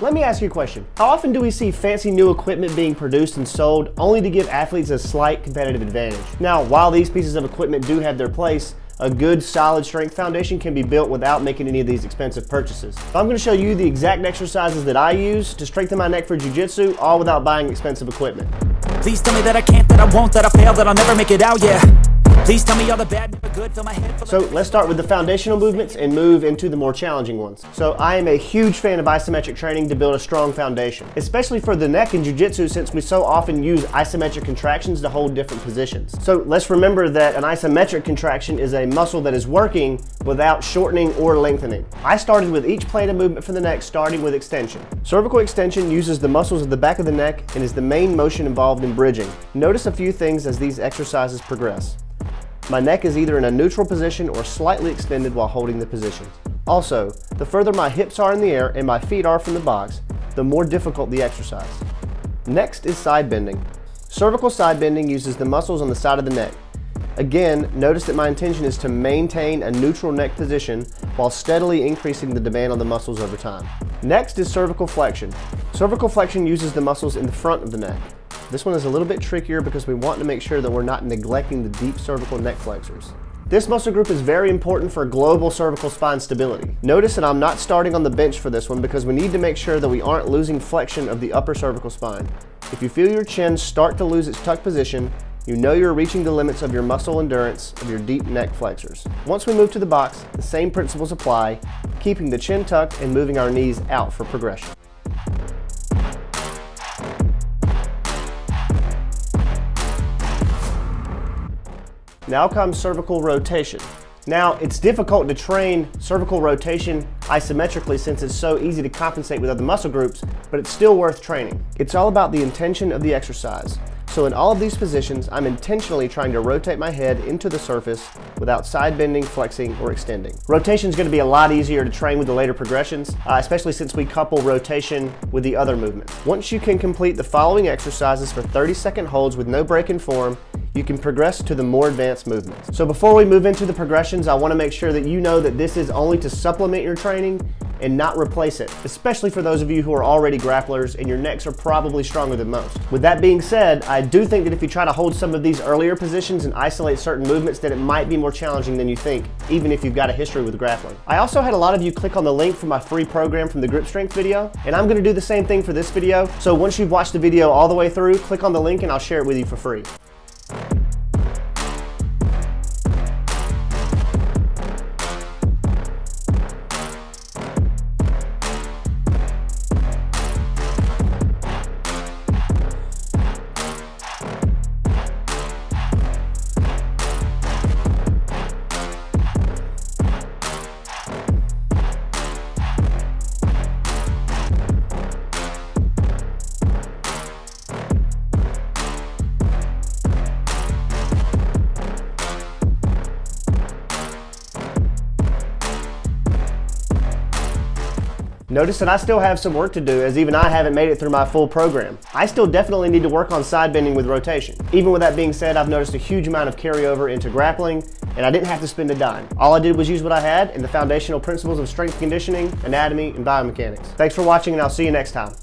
Let me ask you a question. How often do we see fancy new equipment being produced and sold only to give athletes a slight competitive advantage? Now, while these pieces of equipment do have their place, a good solid strength foundation can be built without making any of these expensive purchases. So I'm going to show you the exact exercises that I use to strengthen my neck for jiu-jitsu, all without buying expensive equipment. Please tell me that I can't, that I won't, that I fail, that I'll never make it out, yeah. Please tell me all the bad, never good, fill my head full of... So let's start with the foundational movements and move into the more challenging ones. So I am a huge fan of isometric training to build a strong foundation, especially for the neck in jiu-jitsu, since we so often use isometric contractions to hold different positions. So let's remember that an isometric contraction is a muscle that is working without shortening or lengthening. I started with each plane of movement for the neck, starting with extension. Cervical extension uses the muscles of the back of the neck and is the main motion involved in bridging. Notice a few things as these exercises progress. My neck is either in a neutral position or slightly extended while holding the positions. Also, the further my hips are in the air and my feet are from the box, the more difficult the exercise. Next is side bending. Cervical side bending uses the muscles on the side of the neck. Again, notice that my intention is to maintain a neutral neck position while steadily increasing the demand on the muscles over time. Next is cervical flexion. Cervical flexion uses the muscles in the front of the neck. This one is a little bit trickier because we want to make sure that we're not neglecting the deep cervical neck flexors. This muscle group is very important for global cervical spine stability. Notice that I'm not starting on the bench for this one because we need to make sure that we aren't losing flexion of the upper cervical spine. If you feel your chin start to lose its tucked position, you know you're reaching the limits of your muscle endurance of your deep neck flexors. Once we move to the box, the same principles apply, keeping the chin tucked and moving our knees out for progression. Now comes cervical rotation. Now, it's difficult to train cervical rotation isometrically since it's so easy to compensate with other muscle groups, but it's still worth training. It's all about the intention of the exercise. So in all of these positions, I'm intentionally trying to rotate my head into the surface without side bending, flexing, or extending. Rotation is going to be a lot easier to train with the later progressions, especially since we couple rotation with the other movements. Once you can complete the following exercises for 30-second holds with no break in form, you can progress to the more advanced movements. So before we move into the progressions, I want to make sure that you know that this is only to supplement your training and not replace it, especially for those of you who are already grapplers and your necks are probably stronger than most. With that being said, I do think that if you try to hold some of these earlier positions and isolate certain movements, that it might be more challenging than you think, even if you've got a history with grappling. I also had a lot of you click on the link for my free program from the grip strength video, and I'm going to do the same thing for this video. So once you've watched the video all the way through, click on the link and I'll share it with you for free. Notice that I still have some work to do, as even I haven't made it through my full program. I still definitely need to work on side bending with rotation. Even with that being said, I've noticed a huge amount of carryover into grappling, and I didn't have to spend a dime. All I did was use what I had and the foundational principles of strength conditioning, anatomy, and biomechanics. Thanks for watching, and I'll see you next time.